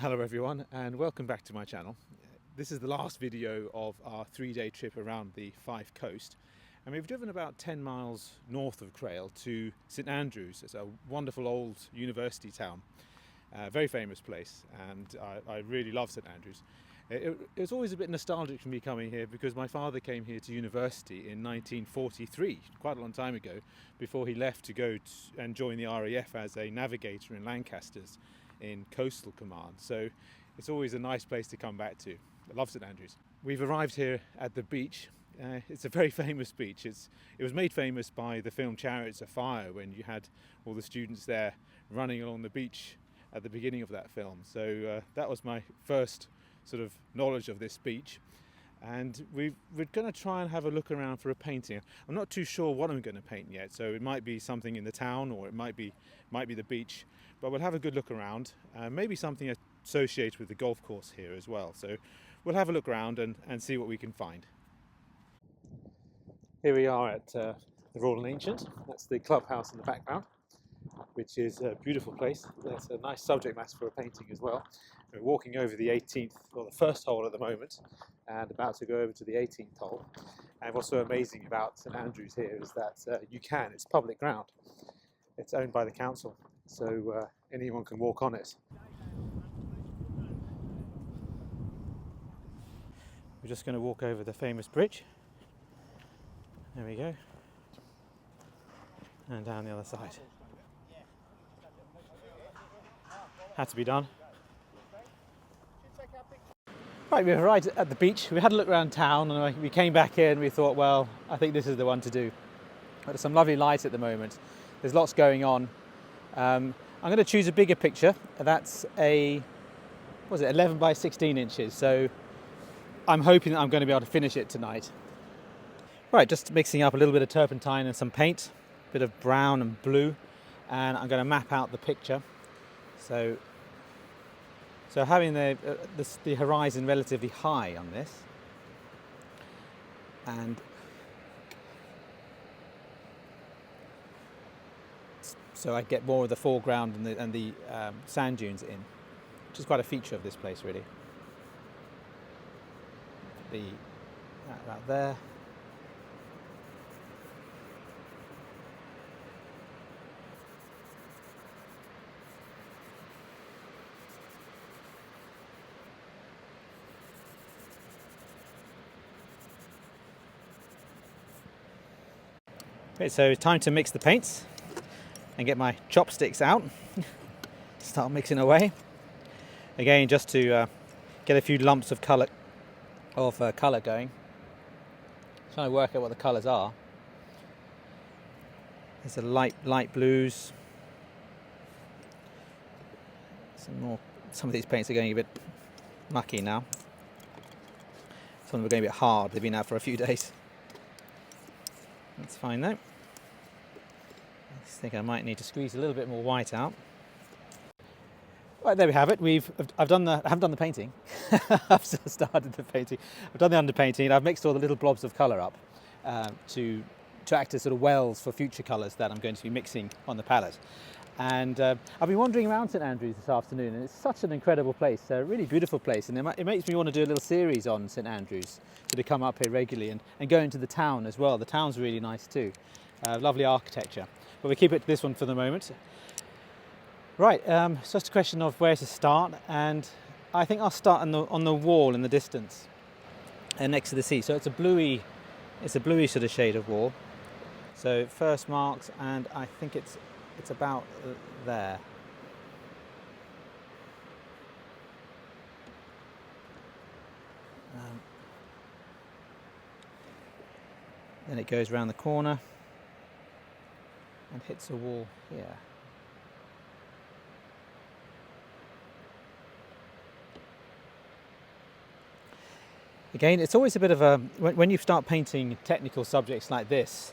Hello everyone and welcome back to my channel. This is the last video of our 3-day trip around the Fife coast, and we've driven about 10 miles north of Crail to St Andrews. It's a wonderful old university town, very famous place, and I really love St Andrews. It was always a bit nostalgic for me coming here because my father came here to university in 1943, quite a long time ago, before he left to go and join the RAF as a navigator in Lancasters in Coastal Command. So it's always a nice place to come back to. I love St Andrews. We've arrived here at the beach. It's a very famous beach. It was made famous by the film Chariots of Fire, when you had all the students there running along the beach at the beginning of that film. So that was my first sort of knowledge of this beach. And we're going to try and have a look around for a painting. I'm not too sure what I'm going to paint yet, so it might be something in the town or it might be the beach, but we'll have a good look around, maybe something associated with the golf course here as well. So we'll have a look around and see what we can find. Here we are at the Royal and Ancient. That's the clubhouse in the background, which is a beautiful place. That's a nice subject matter for a painting as well. We're walking over the 18th, or the first hole at the moment, and about to go over to the 18th hole. And what's so amazing about St Andrews here is that it's public ground. It's owned by the council, so anyone can walk on it. We're just going to walk over the famous bridge. There we go. And down the other side. Had to be done. Right, we've arrived at the beach. We had a look around town and we came back here and we thought, well, I think this is the one to do. There's some lovely light at the moment. There's lots going on. I'm going to choose a bigger picture. That's a, 11 by 16 inches. So I'm hoping that I'm going to be able to finish it tonight. Right, just mixing up a little bit of turpentine and some paint, a bit of brown and blue, and I'm going to map out the picture. So having the horizon relatively high on this, and so I get more of the foreground and the sand dunes in, which is quite a feature of this place, really. That there. Okay, so it's time to mix the paints and get my chopsticks out. Start mixing away. Again, just to get a few lumps of colour going. Trying to work out what the colours are. There's the light blues. Some of these paints are going a bit mucky now. Some of them are going a bit hard. They've been out for a few days. That's fine though. I think I might need to squeeze a little bit more white out. Right, there we have it. I haven't done the painting. I've still started the painting. I've done the underpainting. I've mixed all the little blobs of colour up to act as sort of wells for future colours that I'm going to be mixing on the palette. And I've been wandering around St Andrews this afternoon, and it's such an incredible place, a really beautiful place, and it makes me want to do a little series on St Andrews, to come up here regularly and go into the town as well. The town's really nice too, lovely architecture, but we keep it to this one for the moment. Right, it's just a question of where to start, and I think I'll start on the wall in the distance, next to the sea. So it's a bluey sort of shade of wall. So first marks, and I think it's about there. Then it goes around the corner and hits a wall here. Again, it's always a bit of a, when you start painting technical subjects like this,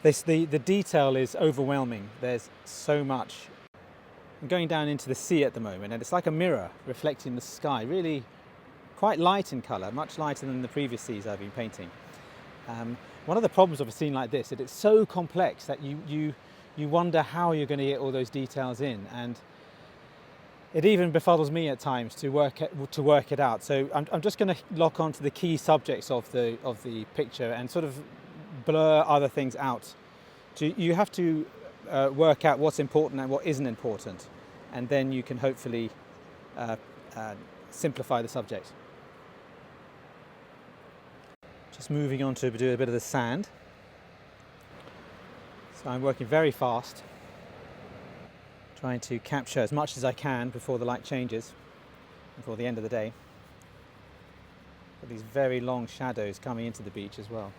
the detail is overwhelming. There's so much. I'm going down into the sea at the moment, and it's like a mirror reflecting the sky, really quite light in colour, much lighter than the previous seas I've been painting. One of the problems of a scene like this is it's so complex that you wonder how you're going to get all those details in, and it even befuddles me at times to work it out. So I'm just going to lock onto the key subjects of the picture and sort of blur other things out. You have to work out what's important and what isn't important, and then you can hopefully simplify the subject. Just moving on to do a bit of the sand. So I'm working very fast, trying to capture as much as I can before the light changes, before the end of the day. Got these very long shadows coming into the beach as well.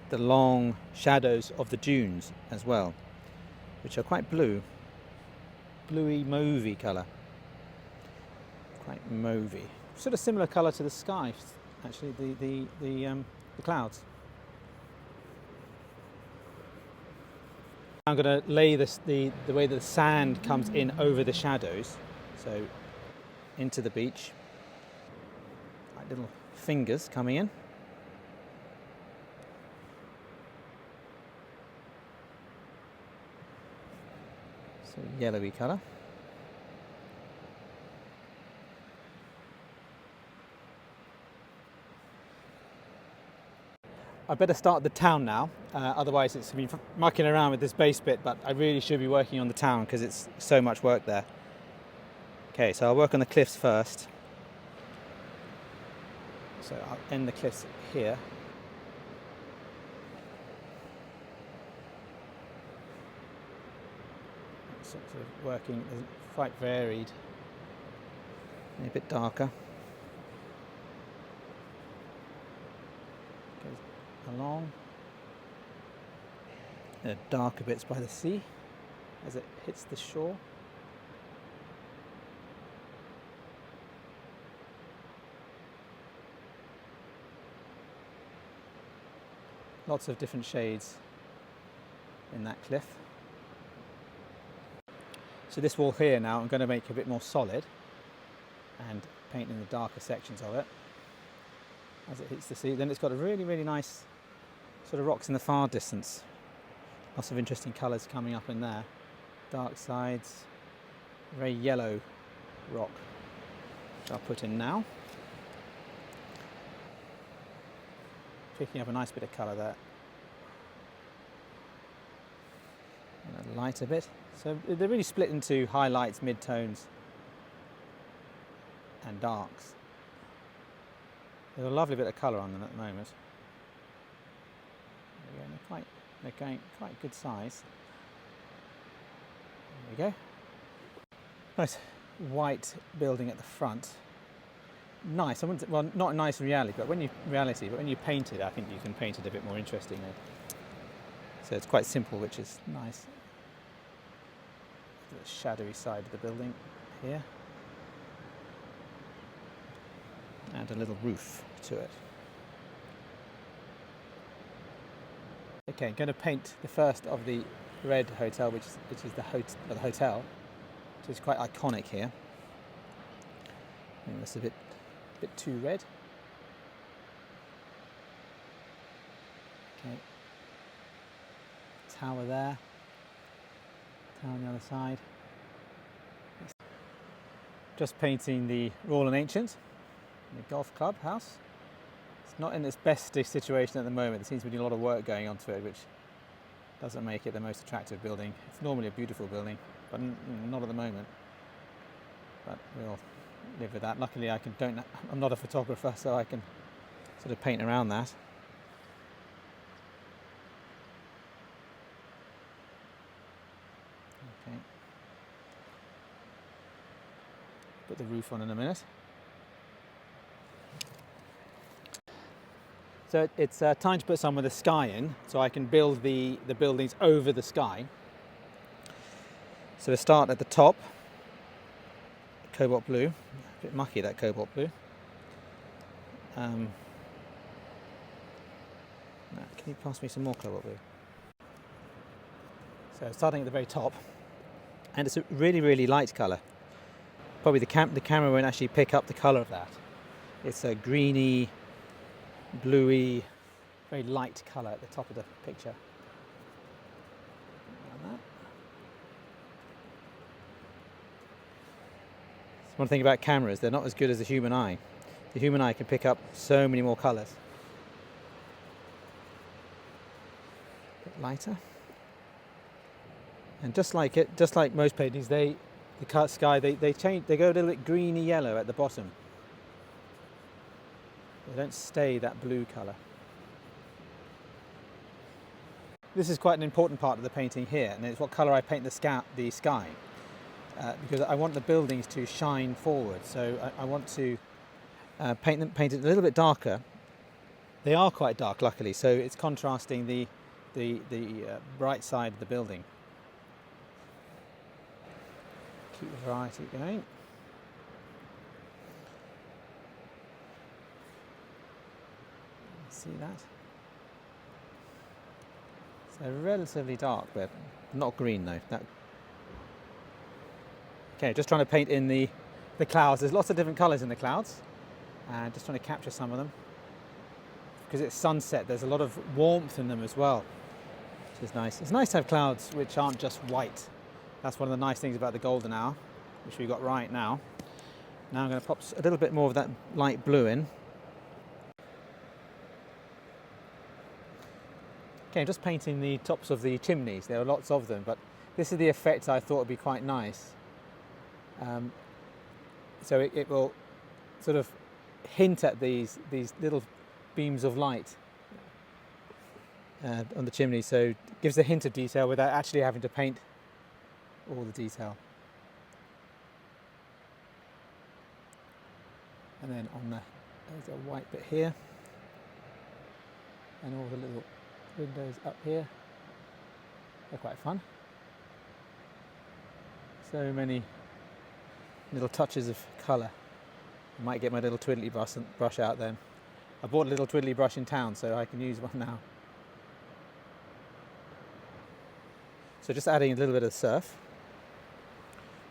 The long shadows of the dunes as well, which are quite bluey mauvey colour. Quite mauvey. Sort of similar colour to the sky, actually, the clouds. I'm going to lay this the way that the sand comes in over the shadows, so into the beach, like little fingers coming in. So yellowy colour. I better start the town now, otherwise it's been mucking around with this base bit, but I really should be working on the town because it's so much work there. Okay, so I'll work on the cliffs first. So I'll end the cliffs here. Sort of working, quite varied, a bit darker. Along the darker bits by the sea as it hits the shore. Lots of different shades in that cliff. So this wall here now I'm going to make a bit more solid and paint in the darker sections of it as it hits the sea. Then it's got a really, really nice sort of rocks in the far distance. Lots of interesting colours coming up in there. Dark sides, very yellow rock, which I'll put in now. Picking up a nice bit of colour there. And a lighter bit. So they're really split into highlights, mid-tones and darks. There's a lovely bit of colour on them at the moment. They're going quite good size. There we go. Nice white building at the front. Nice. Well, not nice in reality, but when you paint it, I think you can paint it a bit more interestingly. So it's quite simple, which is nice. The shadowy side of the building here, and a little roof to it. Okay, I'm going to paint the first of the red hotel, which is the hotel, which is quite iconic here. I think that's a bit too red. Okay, tower there, tower on the other side. Just painting the Royal and Ancient, the golf club house. It's not in its best situation at the moment. There seems to be a lot of work going onto it, which doesn't make it the most attractive building. It's normally a beautiful building, but not at the moment. But we'll live with that. Luckily, I'm not a photographer, so I can sort of paint around that. Okay. Put the roof on in a minute. So it's time to put some of the sky in, so I can build the buildings over the sky. So we start at the top, cobalt blue, a bit mucky that cobalt blue. Can you pass me some more cobalt blue? So starting at the very top, and it's a really, really light colour. Probably the camera won't actually pick up the colour of that. It's a greeny, bluey, very light colour at the top of the picture. Like that. One thing about cameras, they're not as good as the human eye. The human eye can pick up so many more colours. A bit lighter. And just like most paintings, the sky, they change, they go a little bit greeny yellow at the bottom. They don't stay that blue colour. This is quite an important part of the painting here, and it's what colour I paint the sky. Because I want the buildings to shine forward, so I want to paint it a little bit darker. They are quite dark, luckily, so it's contrasting the bright side of the building. Keep the variety going. See that? So relatively dark, but not green though. Okay, just trying to paint in the clouds. There's lots of different colours in the clouds, and just trying to capture some of them. Because it's sunset, there's a lot of warmth in them as well, which is nice. It's nice to have clouds which aren't just white. That's one of the nice things about the golden hour, which we've got right now. Now I'm going to pop a little bit more of that light blue in. Okay, I'm just painting the tops of the chimneys. There are lots of them, but this is the effect I thought would be quite nice. So it will sort of hint at these little beams of light on the chimney, so it gives a hint of detail without actually having to paint all the detail. And then there's a white bit here, and all the little windows up here. They're quite fun. So many little touches of colour. I might get my little twiddly brush out then. I bought a little twiddly brush in town, so I can use one now. So just adding a little bit of surf,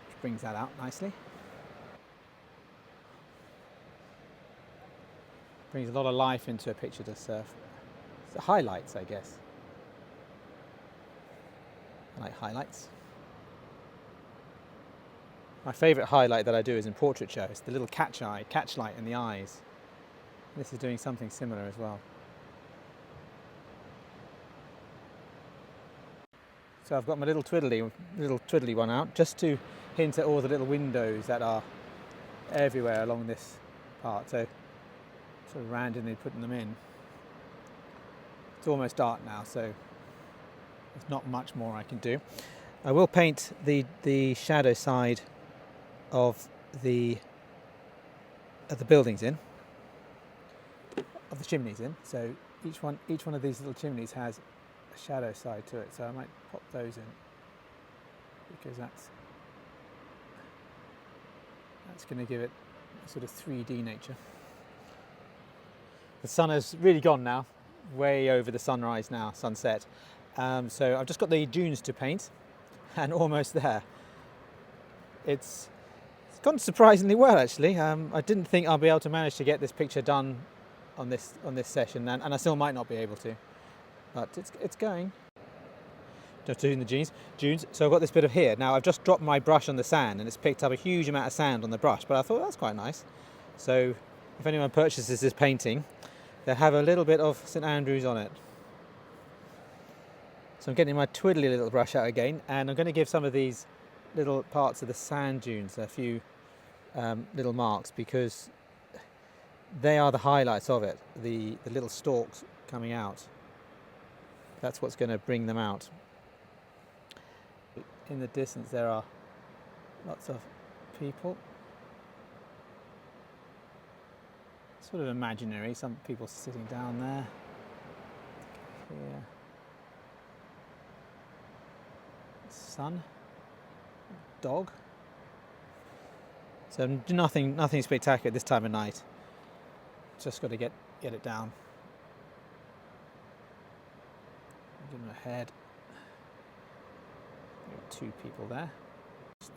which brings that out nicely. Brings a lot of life into a picture, to surf. So highlights, I guess. I like highlights. My favourite highlight that I do is in portraiture. It's the little catchlight in the eyes. This is doing something similar as well. So I've got my little twiddly one out, just to hint at all the little windows that are everywhere along this part. So sort of randomly putting them in. It's almost dark now, so there's not much more I can do. I will paint the shadow side of the buildings in, of the chimneys in. So each one of these little chimneys has a shadow side to it. So I might pop those in, because that's going to give it a sort of 3D nature. The sun has really gone now, way over the sunrise now, sunset. So I've just got the dunes to paint, and almost there. It's gone surprisingly well, actually. I didn't think I'll be able to manage to get this picture done on this session, and I still might not be able to, but it's going. Just doing the dunes. So I've got this bit of here. Now I've just dropped my brush on the sand, and it's picked up a huge amount of sand on the brush, but I thought that's quite nice. So if anyone purchases this painting, they'll have a little bit of St Andrews on it. So I'm getting my twiddly little brush out again, and I'm going to give some of these little parts of the sand dunes a few little marks, because they are the highlights of it, the little stalks coming out. That's what's going to bring them out. In the distance there are lots of people, sort of imaginary, some people sitting down there. Here. Sun, dog. So nothing spectacular this time of night. Just got to get it down. Give them a head. Two people there.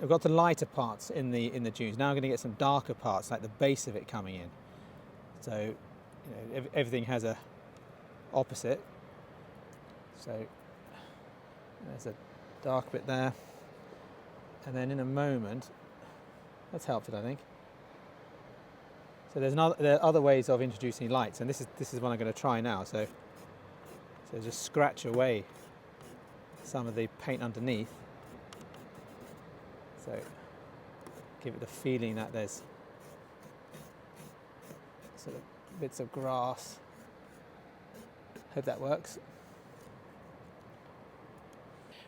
I've got the lighter parts in the dunes. Now I'm going to get some darker parts, like the base of it coming in. So everything has a opposite. So there's a dark bit there, and then in a moment That's helpful, I think. So there are other ways of introducing lights, and this is one I'm going to try now. So just scratch away some of the paint underneath. So give it the feeling that there's sort of bits of grass. Hope that works.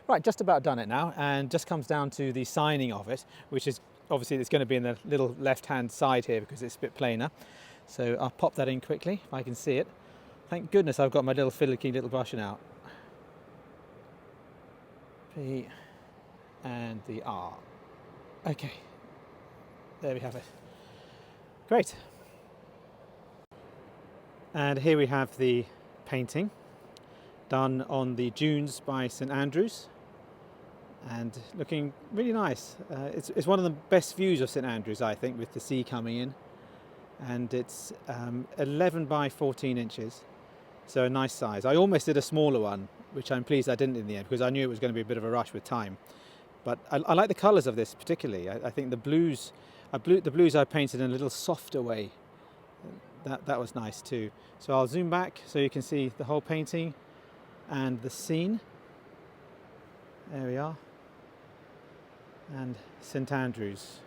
Right, just about done it now, and just comes down to the signing of it, which is obviously it's going to be in the little left-hand side here because it's a bit plainer. So I'll pop that in quickly if I can see it. Thank goodness I've got my little finicky little brush out. P and the R. Okay, there we have it. Great. And here we have the painting done on the dunes by St Andrews, and looking really nice. It's one of the best views of St Andrews, I think, with the sea coming in, and it's 11 by 14 inches, so a nice size. I almost did a smaller one, which I'm pleased I didn't in the end, because I knew it was going to be a bit of a rush with time. But I like the colours of this particularly. I think the blues I painted in a little softer way. That was nice too. So I'll zoom back so you can see the whole painting and the scene. There we are. And St Andrews.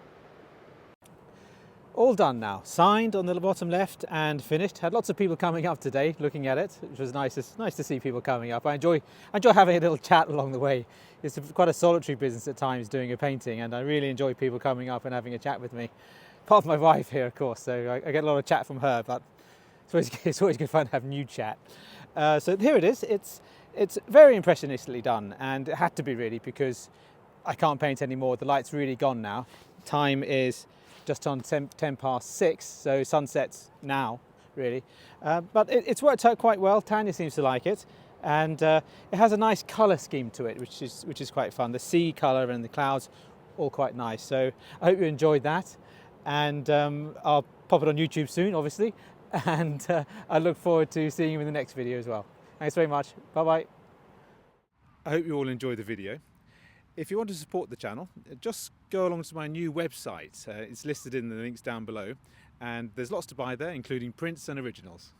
All done now. Signed on the bottom left and finished. Had lots of people coming up today looking at it, which was nice to see people coming up. I enjoy having a little chat along the way. It's quite a solitary business at times doing a painting, and I really enjoy people coming up and having a chat with me. Apart from my wife here, of course, so I get a lot of chat from her, but it's always good fun to have new chat. So here it is. It's very impressionistically done, and it had to be really, because I can't paint anymore. The light's really gone now. Time is just on 10 past 6, so sunset's now, really. But it's worked out quite well. Tanya seems to like it, and it has a nice colour scheme to it, which is quite fun. The sea colour and the clouds, all quite nice. So I hope you enjoyed that, and I'll pop it on YouTube soon, obviously, and I look forward to seeing you in the next video as well. Thanks very much. Bye-bye. I hope you all enjoyed the video. If you want to support the channel, just go along to my new website. It's listed in the links down below, and there's lots to buy there, including prints and originals.